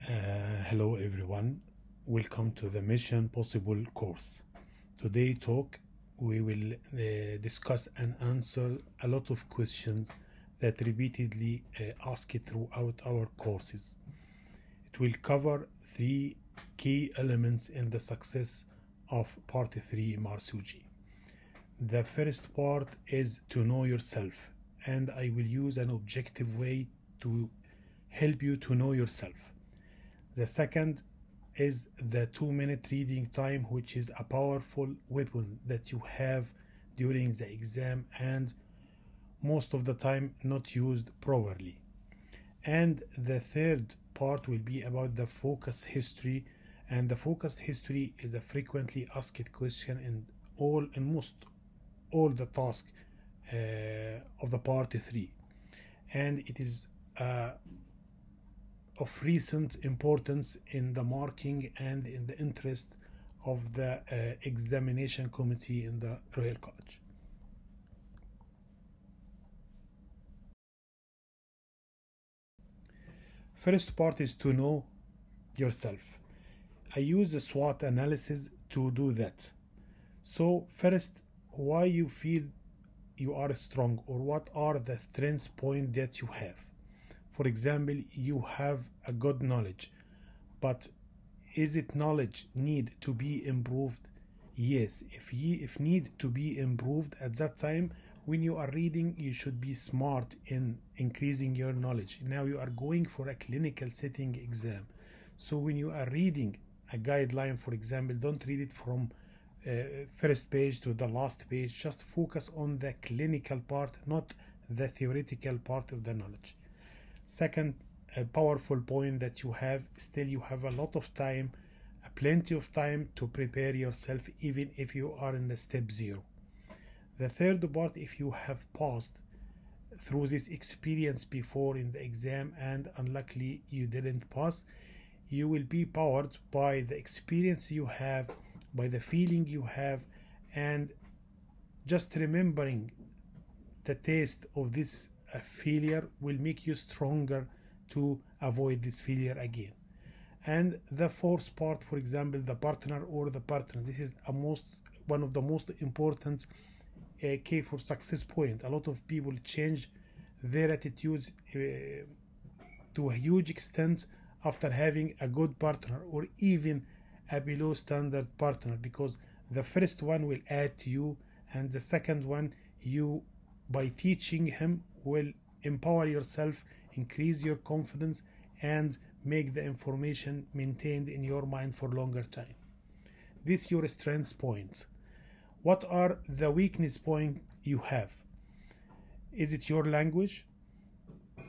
Hello everyone, welcome to the Mission Possible course. Today talk we will discuss and answer a lot of questions that repeatedly asked throughout our courses. It will cover three key elements in the success of part 3 MRCOG. The first part is to know yourself, and I will use an objective way to help you to know yourself. The second is the 2-minute reading time, which is a powerful weapon that you have during the exam and most of the time not used properly. And the third part will be about the focus history, and the focus history is a frequently asked question in most all the tasks of the part 3, and it is of recent importance in the marking and in the interest of the examination committee in the Royal College. First part is to know yourself. I use a SWOT analysis to do that. So first, why you feel you are strong, or what are the strengths point that you have. For example, you have a good knowledge, but is it knowledge need to be improved? Yes, if need to be improved at that time, when you are reading, you should be smart in increasing your knowledge. Now you are going for a clinical setting exam. So when you are reading a guideline, for example, don't read it from first page to the last page. Just focus on the clinical part, not the theoretical part of the knowledge. Second, a powerful point that you have, still you have a lot of time, plenty of time to prepare yourself, even if you are in the step 0. The third part, if you have passed through this experience before in the exam and unluckily you didn't pass, you will be powered by the experience you have, by the feeling you have, and just remembering the taste of this failure will make you stronger to avoid this failure again. And the fourth part, for example, the partner or the partner, this is one of the most important key for success point. A lot of people change their attitudes to a huge extent after having a good partner or even a below standard partner, because the first one will add to you, and the second one, you by teaching him will empower yourself, increase your confidence, and make the information maintained in your mind for longer time. This is your strength point. What are the weakness point you have? Is it your language?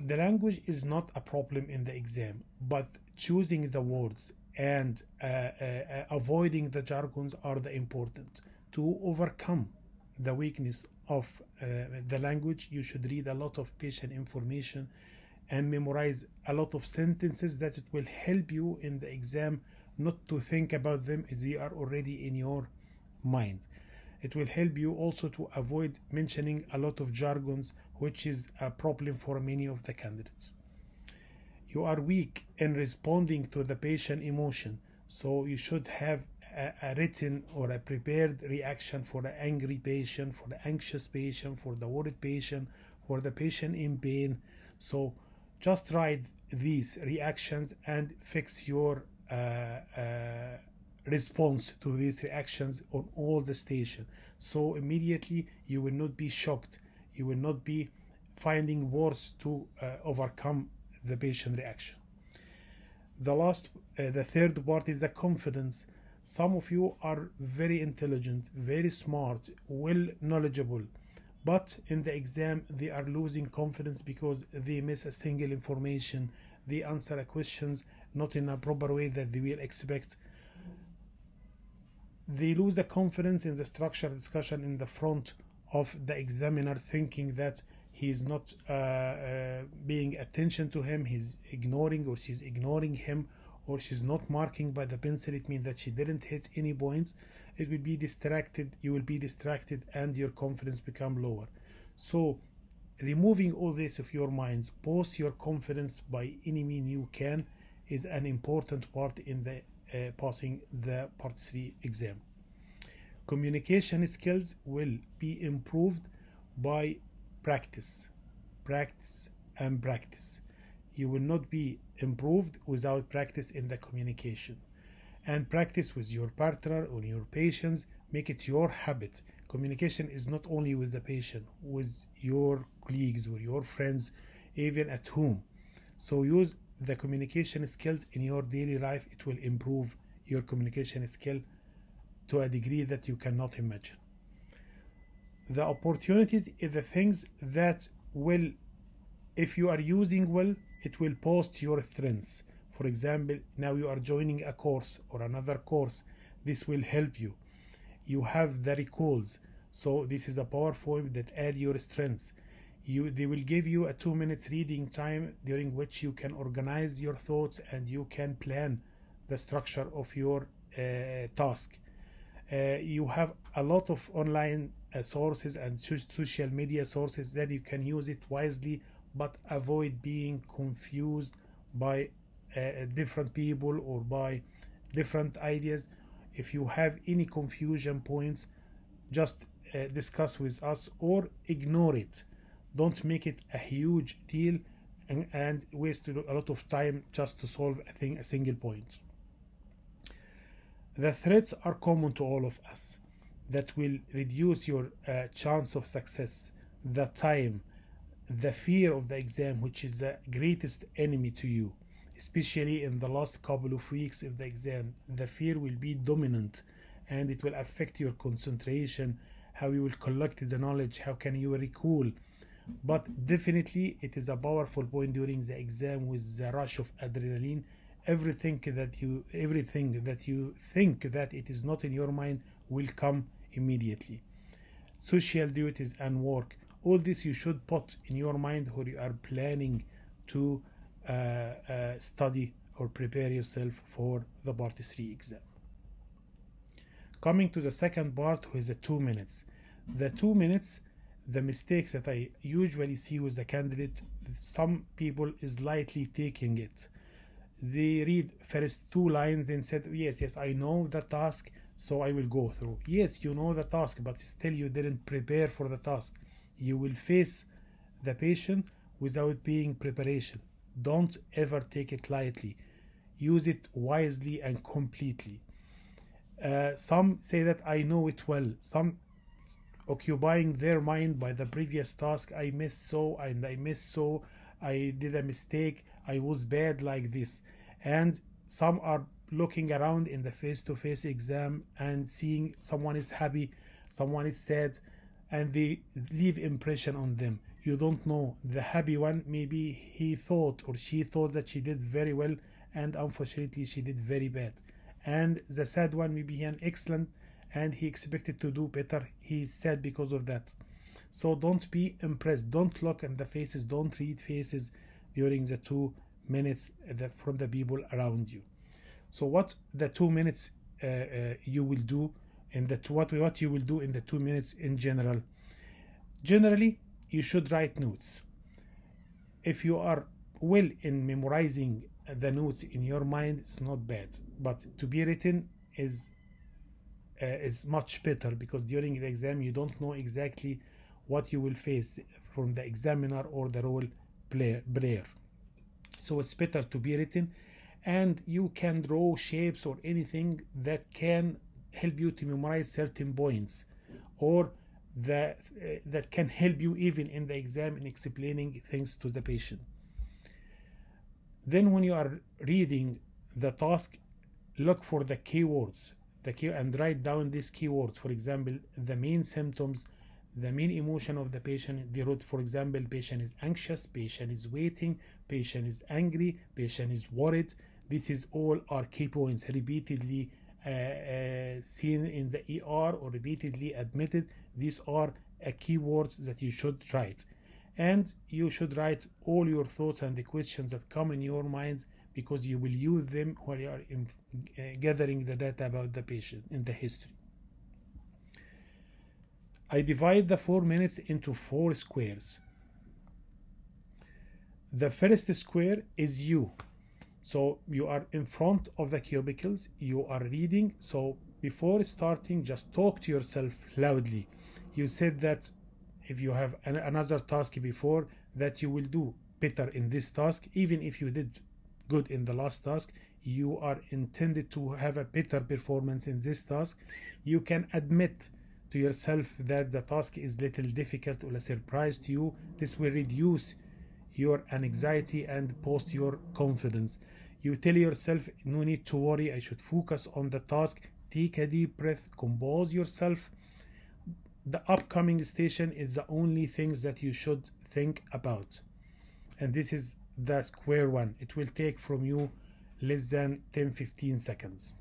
The language is not a problem in the exam, but choosing the words and avoiding the jargons are the important. To overcome the weakness of the language, you should read a lot of patient information and memorize a lot of sentences that it will help you in the exam not to think about them, as they are already in your mind. It will help you also to avoid mentioning a lot of jargons, which is a problem for many of the candidates. You are weak in responding to the patient emotion, so you should have a written or a prepared reaction for the angry patient, for the anxious patient, for the worried patient, for the patient in pain. So just write these reactions and fix your response to these reactions on all the station. So immediately you will not be shocked. You will not be finding words to overcome the patient reaction. The third part is the confidence. Some of you are very intelligent, very smart, well knowledgeable, but in the exam they are losing confidence because they miss a single information. They answer questions not in a proper way that they will expect. They lose the confidence in the structured discussion in the front of the examiner, thinking that he is not paying attention to him, he's ignoring or she's ignoring him, or she's not marking by the pencil. It means that she didn't hit any points. It will be distracted, you will be distracted, and your confidence become lower. So removing all this of your minds, boost your confidence by any means you can, is an important part in the passing the part 3 exam. Communication skills will be improved by practice, practice, and practice. You will not be improved without practice in the communication. And practice with your partner or your patients. Make it your habit. Communication is not only with the patient, with your colleagues or your friends, even at home. So use the communication skills in your daily life. It will improve your communication skill to a degree that you cannot imagine. The opportunities is the things that will, if you are using well, it will post your strengths. For example, now you are joining a course or another course. This will help you. You have the recalls. So this is a PowerPoint that add your strengths. They will give you a 2 minutes reading time during which you can organize your thoughts and you can plan the structure of your task. You have a lot of online sources and social media sources that you can use it wisely, but avoid being confused by different people or by different ideas. If you have any confusion points, just discuss with us or ignore it. Don't make it a huge deal and waste a lot of time just to solve a single point. The threats are common to all of us that will reduce your chance of success. The time, the fear of the exam, which is the greatest enemy to you, especially in the last couple of weeks of the exam. The fear will be dominant and it will affect your concentration, how you will collect the knowledge, how can you recall. But definitely it is a powerful point during the exam with the rush of adrenaline. Everything that you think that it is not in your mind will come immediately. Social duties and work, all this you should put in your mind when you are planning to study or prepare yourself for the part 3 exam. Coming to the second part, with the 2 minutes. The 2 minutes, the mistakes that I usually see with the candidate, some people is lightly taking it. They read first 2 lines and said, yes, I know the task, so I will go through. Yes, you know the task, but still you didn't prepare for the task. You will face the patient without being preparation. Don't ever take it lightly. Use it wisely and completely. Some say that I know it well. Some occupying their mind by the previous task. I missed so and I missed so. I did a mistake. I was bad like this. And some are looking around in the face-to-face exam and seeing someone is happy, someone is sad, and they leave impression on them. You don't know. The happy one, maybe he thought or she thought that she did very well, and unfortunately she did very bad. And the sad one, maybe he an excellent and he expected to do better. He's sad because of that. So don't be impressed. Don't look at the faces. Don't read faces during the 2 minutes from the people around you. So what the 2 minutes you will do in the what you will do in the 2 minutes in general. Generally, you should write notes. If you are well in memorizing the notes in your mind, it's not bad. But to be written is much better, because during the exam you don't know exactly what you will face from the examiner or the role player. So it's better to be written, and you can draw shapes or anything that can help you to memorize certain points, or that can help you even in the exam in explaining things to the patient. Then when you are reading the task, look for the keywords and write down these keywords. For example, the main symptoms, the main emotion of the patient. They wrote, for example, patient is anxious, patient is waiting, patient is angry, patient is worried. This is all are key points, repeatedly seen in the ER or repeatedly admitted. These are keywords that you should write. And you should write all your thoughts and the questions that come in your mind, because you will use them while you are gathering the data about the patient in the history. I divide the 4 minutes into 4 squares. The first square is you. So you are in front of the cubicles, you are reading. So before starting, just talk to yourself loudly. You said that if you have another task before, that you will do better in this task. Even if you did good in the last task, you are intended to have a better performance in this task. You can admit to yourself that the task is little difficult or a surprise to you. This will reduce your anxiety and boost your confidence. You tell yourself, no need to worry, I should focus on the task. Take a deep breath, compose yourself. The upcoming station is the only things that you should think about. And this is the square one. It will take from you less than 10-15 seconds.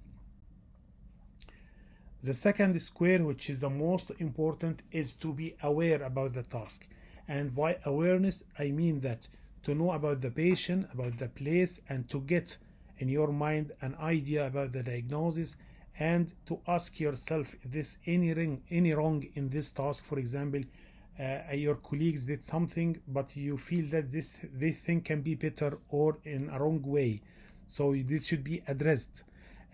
The second square, which is the most important, is to be aware about the task. And by awareness, I mean that to know about the patient, about the place, and to get in your mind an idea about the diagnosis, and to ask yourself, is this any wrong in this task? For example, your colleagues did something, but you feel that this thing can be better or in a wrong way. So this should be addressed.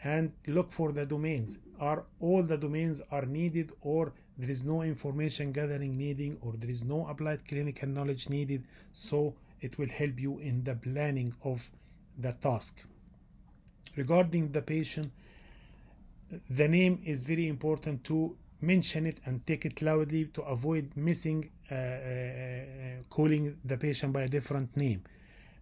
And look for the domains. Are all the domains are needed, or there is no information gathering needing, or there is no applied clinical knowledge needed? So it will help you in the planning of the task. Regarding the patient, the name is very important to mention it and take it loudly to avoid missing calling the patient by a different name.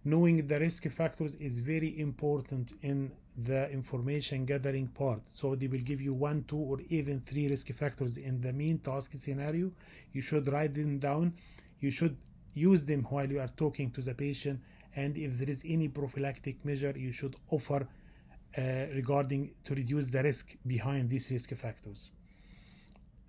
Knowing the risk factors is very important in the information gathering part. So they will give you 1, 2, or even 3 risk factors in the main task scenario. You should write them down. You should use them while you are talking to the patient, and if there is any prophylactic measure, you should offer regarding to reduce the risk behind these risk factors.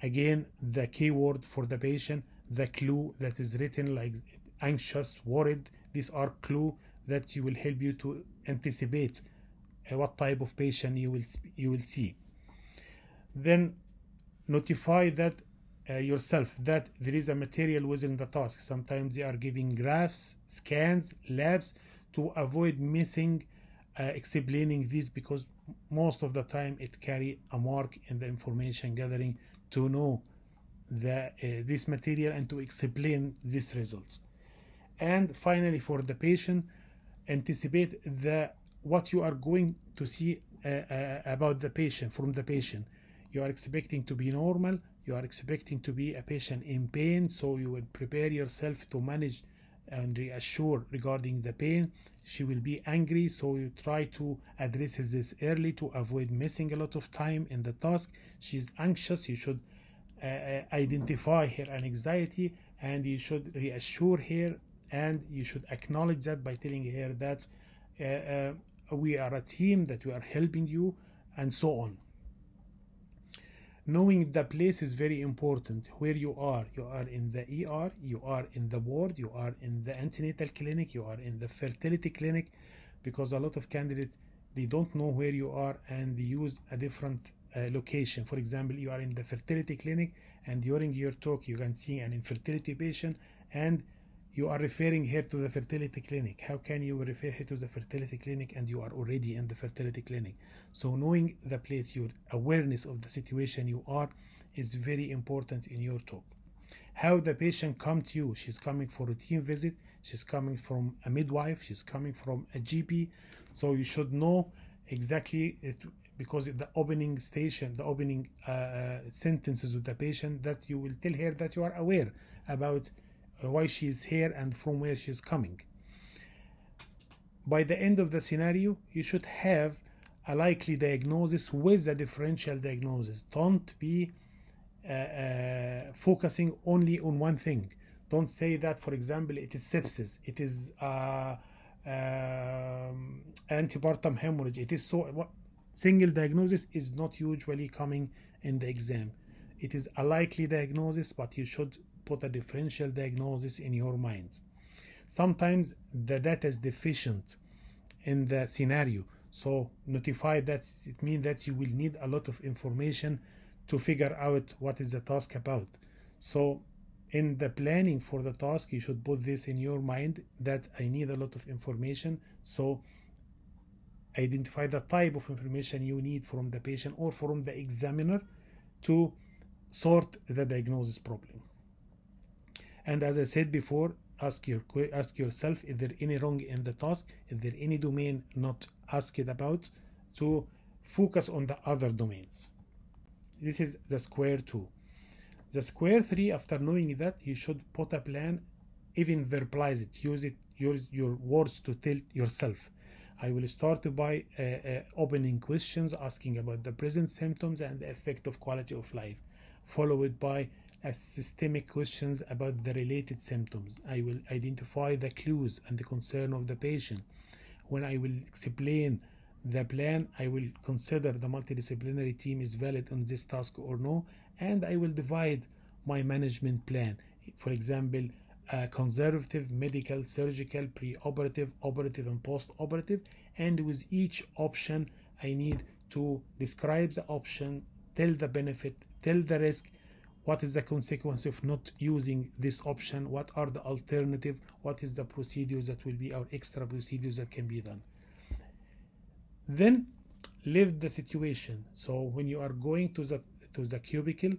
Again, the keyword for the patient, the clue that is written like anxious, worried, these are clues that will help you to anticipate what type of patient you will see. Then notify that yourself that there is a material within the task. Sometimes they are giving graphs, scans, labs, to avoid missing explaining this, because most of the time it carry a mark in the information gathering to know this material and to explain these results. And finally, for the patient, anticipate what you are going to see about the patient from the patient. You are expecting to be normal, you are expecting to be a patient in pain, so you will prepare yourself to manage and reassure regarding the pain. She will be angry, so you try to address this early to avoid missing a lot of time in the task. She is anxious, you should identify her anxiety, and you should reassure her, and you should acknowledge that by telling her that we are a team, that we are helping you, and so on. Knowing the place is very important. Where you are in the ER, you are in the ward, you are in the antenatal clinic, you are in the fertility clinic, because a lot of candidates, they don't know where you are and they use a different location. For example, you are in the fertility clinic, and during your talk you can see an infertility patient and you are referring her to the fertility clinic. How can you refer her to the fertility clinic and you are already in the fertility clinic? So knowing the place, your awareness of the situation you are, is very important in your talk. How the patient come to you. She's coming for a routine visit, she's coming from a midwife, she's coming from a GP. So you should know exactly it, because the opening station, the opening sentences with the patient, that you will tell her that you are aware about why she is here and from where she is coming. By the end of the scenario, you should have a likely diagnosis with a differential diagnosis. Don't be focusing only on one thing. Don't say that, for example, it is sepsis, it is antepartum hemorrhage, it is so. Single diagnosis is not usually coming in the exam. It is a likely diagnosis, but you should put a differential diagnosis in your mind. Sometimes the data is deficient in the scenario, so notify that. It means that you will need a lot of information to figure out what is the task about. So in the planning for the task, you should put this in your mind, that I need a lot of information. So identify the type of information you need from the patient or from the examiner to sort the diagnosis problem. And as I said before, ask yourself, is there any wrong in the task? Is there any domain not asked about? To focus on the other domains. This is the square 2. The square 3, after knowing that, you should put a plan, even verbalize it, use your words to tell yourself. I will start by opening questions asking about the present symptoms and the effect of quality of life, followed by systemic questions about the related symptoms. I will identify the clues and the concern of the patient. When I will explain the plan, I will consider the multidisciplinary team is valid on this task or no, and I will divide my management plan. For example, conservative, medical, surgical, pre-operative, operative, and post-operative. And with each option, I need to describe the option, tell the benefit, tell the risk, what is the consequence of not using this option, what are the alternative, what is the procedures that will be our extra procedures that can be done. Then live the situation. So when you are going to the cubicle,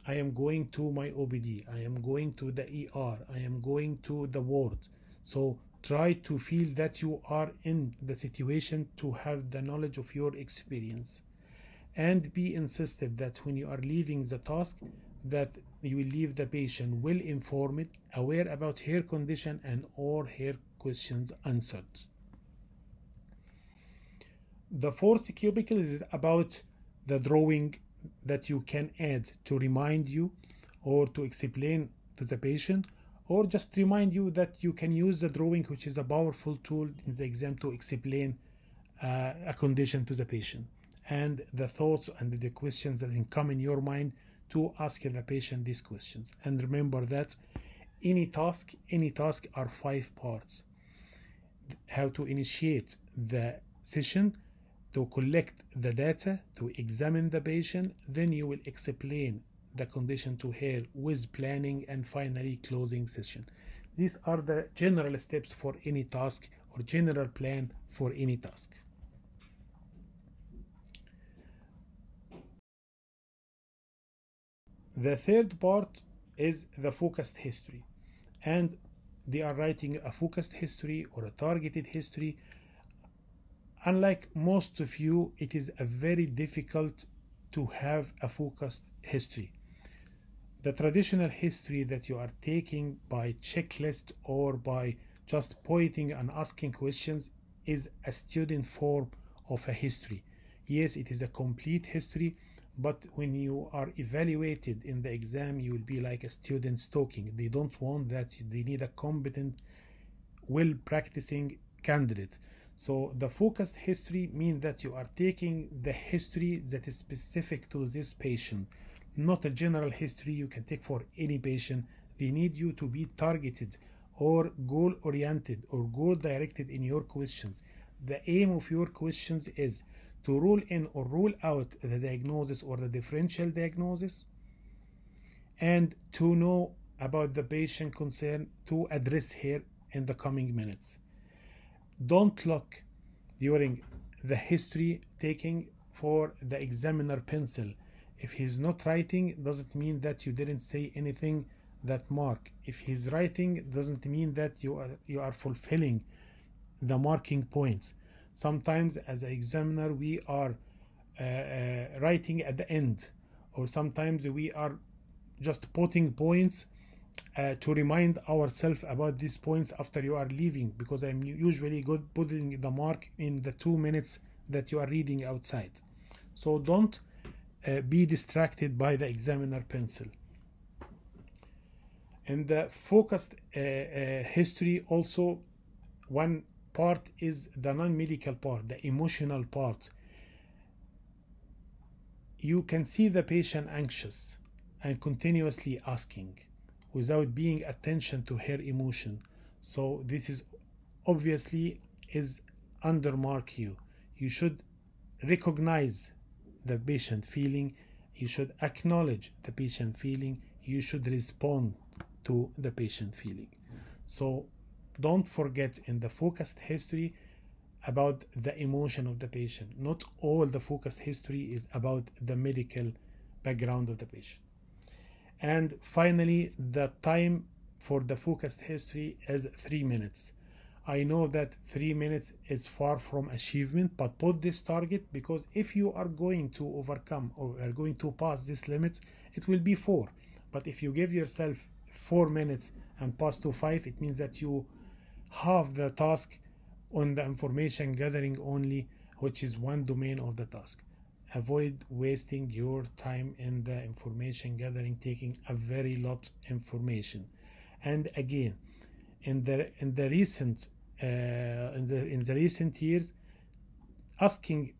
I am going to my OPD, I am going to the ER, I am going to the ward. So try to feel that you are in the situation, to have the knowledge of your experience, and be insisted that when you are leaving the task, that you will leave the patient well informed, aware about her condition, and all her questions answered. The fourth cubicle is about the drawing that you can add to remind you or to explain to the patient, or just remind you that you can use the drawing, which is a powerful tool in the exam to explain a condition to the patient, and the thoughts and the questions that can come in your mind to ask the patient these questions. And remember that any task are 5 parts. How to initiate the session, to collect the data, to examine the patient, then you will explain the condition to her with planning, and finally closing session. These are the general steps for any task, or general plan for any task. The third part is the focused history, and they are writing a focused history or a targeted history. Unlike most of you, it is a very difficult to have a focused history. The traditional history that you are taking by checklist or by just pointing and asking questions is a student form of a history. Yes, it is a complete history, but when you are evaluated in the exam, you will be like a student talking. They don't want that. They need a competent, well practicing candidate. So the focused history means that you are taking the history that is specific to this patient, not a general history you can take for any patient. They need you to be targeted or goal oriented or goal directed in your questions. The aim of your questions is to rule in or rule out the diagnosis or the differential diagnosis, and to know about the patient concern to address her in the coming minutes. Don't look during the history taking for the examiner pencil. If he's not writing, doesn't mean that you didn't say anything that mark. If he's writing, doesn't mean that you are fulfilling the marking points. Sometimes as an examiner we are writing at the end, or sometimes we are just putting points to remind ourselves about these points after you are leaving, because I'm usually good putting the mark in the 2 minutes that you are reading outside. So don't be distracted by the examiner pencil. In the focused history also, one part is the non-medical part, the emotional part. You can see the patient anxious and continuously asking without paying attention to her emotion. So this is obviously is undermark you. You should recognize the patient feeling. You should acknowledge the patient feeling. You should respond to the patient feeling. So don't forget, in the focused history, about the emotion of the patient. Not all the focused history is about the medical background of the patient. And finally, the time for the focused history is 3 minutes. I know that 3 minutes is far from achievement, but put this target, because if you are going to overcome or are going to pass this limits, it will be 4. But if you give yourself 4 minutes and pass to 5, it means that you halve the task on the information gathering only, which is one domain of the task. Avoid wasting your time in the information gathering, taking a very lot information. And again, in the recent years, asking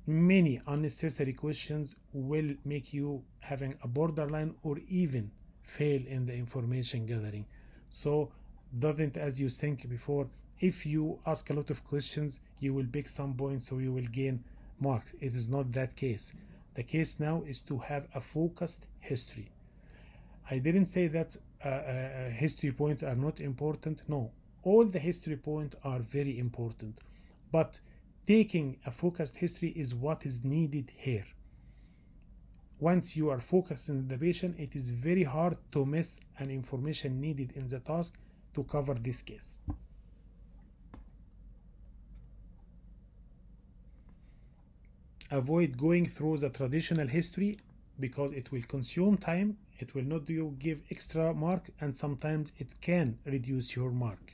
many unnecessary questions will make you having a borderline or even fail in the information gathering. So doesn't, as you think before, if you ask a lot of questions, you will pick some points, so you will gain marks. It is not that case. The case now is to have a focused history. I didn't say that history points are not important. No, all the history points are very important, but taking a focused history is what is needed here. Once you are focused on the patient, it is very hard to miss an information needed in the task to cover this case. Avoid going through the traditional history because it will consume time, it will not give extra mark, and sometimes it can reduce your mark.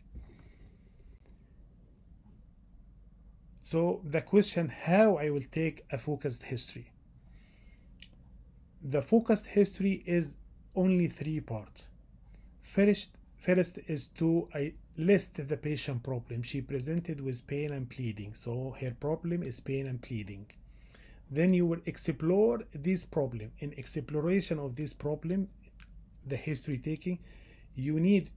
So the question, how I will take a focused history? The focused history is only 3 parts. First is to list the patient problem. She presented with pain and bleeding, so her problem is pain and bleeding. Then you will explore this problem. In exploration of this problem, the history taking, you need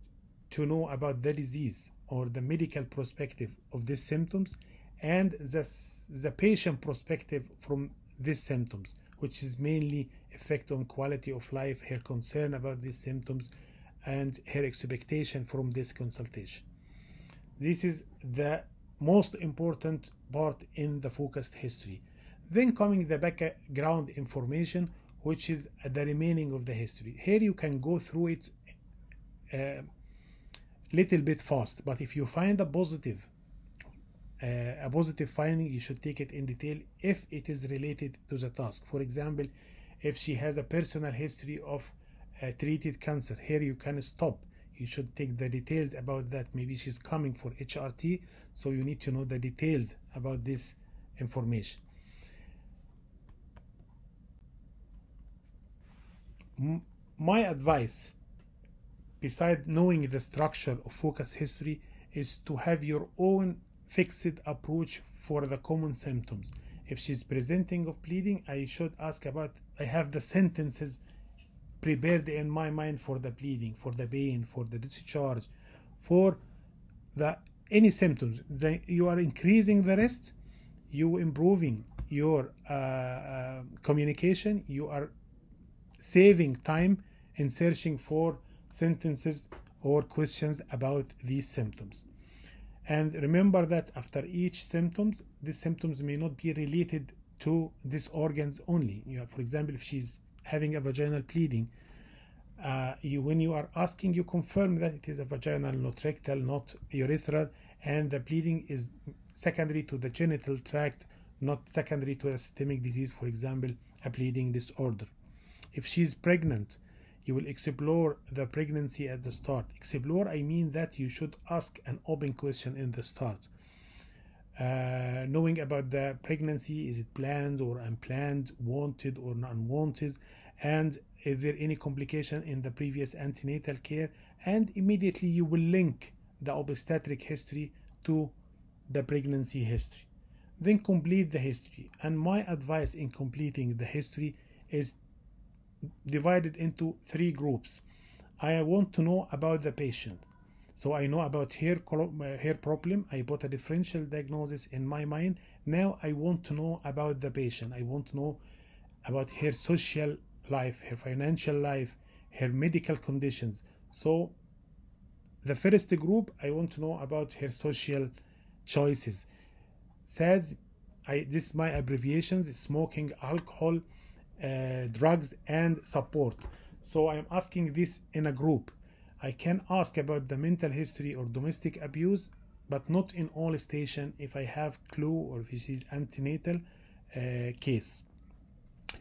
to know about the disease or the medical perspective of these symptoms and the patient perspective from these symptoms, which is mainly effect on quality of life, her concern about these symptoms, and her expectation from this consultation. This is the most important part in the focused history. Then coming the background information, which is the remaining of the history. Here you can go through it little bit fast, but if you find a positive finding, you should take it in detail if it is related to the task. For example, if she has a personal history of treated cancer, here you can stop. You should take the details about that. Maybe she's coming for HRT, so you need to know the details about this information. My advice, beside knowing the structure of focus history, is to have your own fixed approach for the common symptoms. If she's presenting of bleeding, I should ask about, I have the sentences prepared in my mind for the bleeding, for the pain, for the discharge, for the any symptoms. Then you are increasing the rest, you improving your communication, you are saving time in searching for sentences or questions about these symptoms. And remember that after each symptoms, these symptoms may not be related to these organs only. For example, if she's having a vaginal bleeding, when you are asking, you confirm that it is a vaginal, not rectal, not urethral, and the bleeding is secondary to the genital tract, not secondary to a systemic disease, for example, a bleeding disorder. If she's pregnant, you will explore the pregnancy at the start. Explore, I mean that you should ask an open question in the start. Knowing about the pregnancy, is it planned or unplanned, wanted or unwanted, and is there any complication in the previous antenatal care, and immediately you will link the obstetric history to the pregnancy history. Then complete the history, and my advice in completing the history is divided into 3 groups. I want to know about the patient, so I know about her problem. I put a differential diagnosis in my mind. Now I want to know about the patient. I want to know about her social life, her financial life, her medical conditions. So the first group, I want to know about her social choices. SADS, this is my abbreviations: smoking, alcohol, drugs, and support. So I'm asking this in a group. I can ask about the mental history or domestic abuse, but not in all station if I have clue or if it is antenatal case.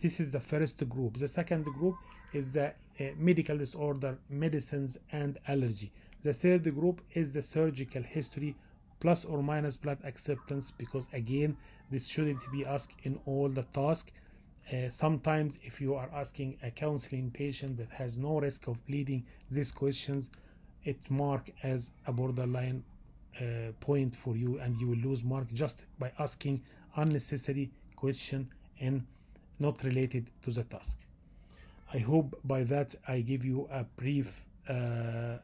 This is the first group. The second group is the medical disorder, medicines, and allergy. The third group is the surgical history plus or minus blood acceptance, because again, this shouldn't be asked in all the tasks. Sometimes if you are asking a counseling patient that has no risk of bleeding, these questions, it mark as a borderline point for you, and you will lose mark just by asking unnecessary question and not related to the task. I hope by that I give you a brief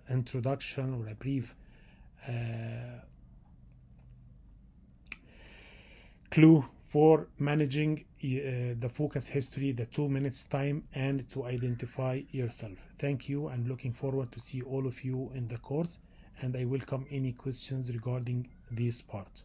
introduction or a brief clue for managing the focus history, the 2 minutes time, and to identify yourself. Thank you. I'm looking forward to see all of you in the course, and I welcome any questions regarding this part.